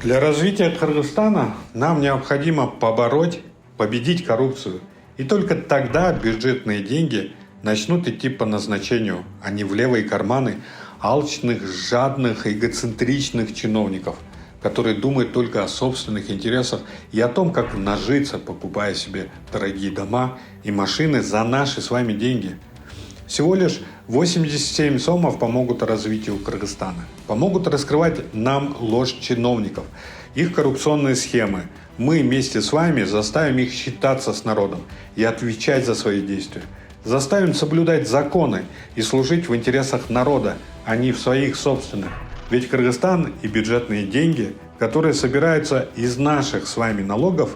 Для развития Кыргызстана нам необходимо победить коррупцию. И только тогда бюджетные деньги начнут идти по назначению, а не в левые карманы алчных, жадных, эгоцентричных чиновников, которые думают только о собственных интересах и о том, как нажиться, покупая себе дорогие дома и машины за наши с вами деньги. Всего лишь 87 сомов помогут развитию Кыргызстана. Помогут раскрывать нам ложь чиновников, их коррупционные схемы. Мы вместе с вами заставим их считаться с народом и отвечать за свои действия. Заставим соблюдать законы и служить в интересах народа, а не в своих собственных. Ведь Кыргызстан и бюджетные деньги, которые собираются из наших с вами налогов,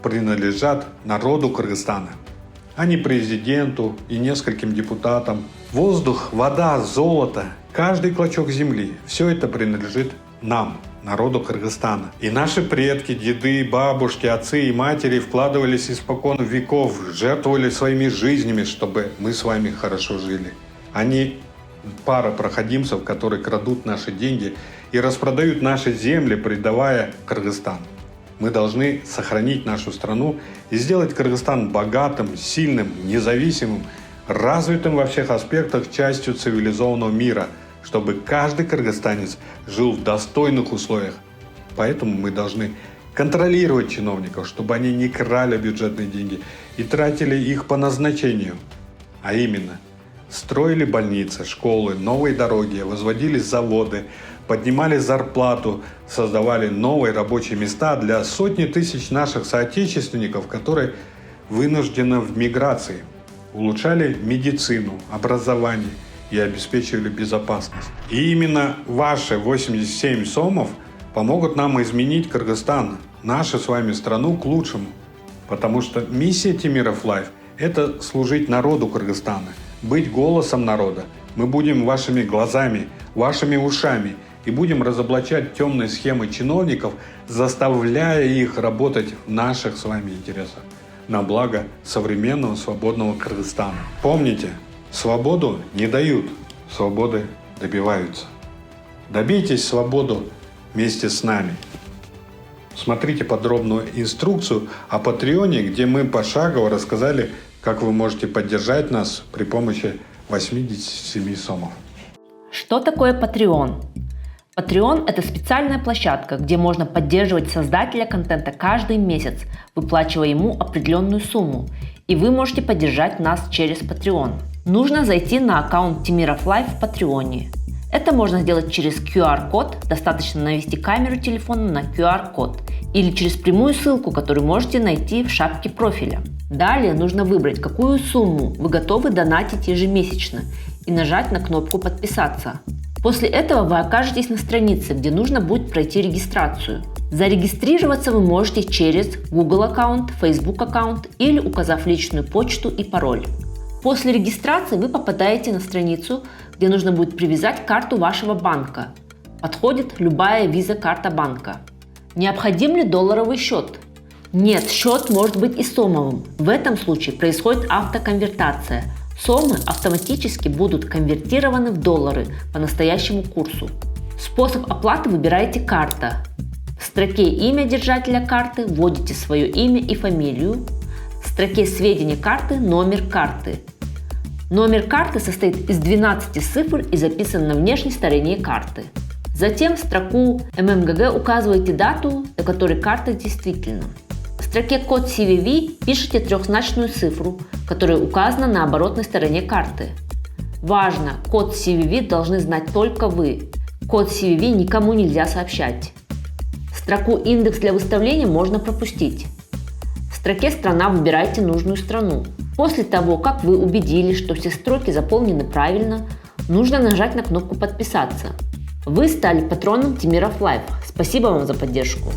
принадлежат народу Кыргызстана, а не президенту и нескольким депутатам. Воздух, вода, золото, каждый клочок земли – все это принадлежит нам, народу Кыргызстана. И наши предки, деды, бабушки, отцы и матери вкладывались испокон веков, жертвовали своими жизнями, чтобы мы с вами хорошо жили. Они пара проходимцев, которые крадут наши деньги и распродают наши земли, предавая Кыргызстан. Мы должны сохранить нашу страну и сделать Кыргызстан богатым, сильным, независимым, развитым во всех аспектах частью цивилизованного мира, чтобы каждый кыргызстанец жил в достойных условиях. Поэтому мы должны контролировать чиновников, чтобы они не крали бюджетные деньги и тратили их по назначению. А именно, строили больницы, школы, новые дороги, возводили заводы, поднимали зарплату, создавали новые рабочие места для сотни тысяч наших соотечественников, которые вынуждены в миграции, улучшали медицину, образование и обеспечивали безопасность. И именно ваши 87 сомов помогут нам изменить Кыргызстан, нашу с вами страну, к лучшему. Потому что миссия Темиров Лайф – это служить народу Кыргызстана, быть голосом народа. Мы будем вашими глазами, вашими ушами и будем разоблачать темные схемы чиновников, заставляя их работать в наших с вами интересах на благо современного свободного Кыргызстана. Помните, свободу не дают, свободы добиваются. Добейтесь свободу вместе с нами. Смотрите подробную инструкцию о Патреоне, где мы пошагово рассказали, как вы можете поддержать нас при помощи 87 сомов. Что такое Patreon? Patreon – это специальная площадка, где можно поддерживать создателя контента каждый месяц, выплачивая ему определенную сумму. И вы можете поддержать нас через Patreon. Нужно зайти на аккаунт Темиров Лайф в Патреоне. Это можно сделать через QR-код, достаточно навести камеру телефона на QR-код, или через прямую ссылку, которую можете найти в шапке профиля. Далее нужно выбрать, какую сумму вы готовы донатить ежемесячно, и нажать на кнопку «Подписаться». После этого вы окажетесь на странице, где нужно будет пройти регистрацию. Зарегистрироваться вы можете через Google аккаунт, Facebook аккаунт или указав личную почту и пароль. После регистрации вы попадаете на страницу, где нужно будет привязать карту вашего банка. Подходит любая виза-карта банка. Необходим ли долларовый счет? Нет, счет может быть и сомовым. В этом случае происходит автоконвертация. Сомы автоматически будут конвертированы в доллары по настоящему курсу. Способ оплаты выбираете «Карта». В строке «Имя держателя карты» вводите свое имя и фамилию. В строке «Сведения карты» номер карты. Номер карты состоит из 12 цифр и записан на внешней стороне карты. Затем в строку ММГГ указываете дату, до которой карта действительна. В строке «Код CVV» пишите трехзначную цифру, которая указана на оборотной стороне карты. Важно, код CVV должны знать только вы. Код CVV никому нельзя сообщать. Строку «Индекс для выставления» можно пропустить. В строке «Страна» выбирайте нужную страну. После того, как вы убедились, что все строки заполнены правильно, нужно нажать на кнопку «Подписаться». Вы стали патроном Темиров Лайф. Спасибо вам за поддержку.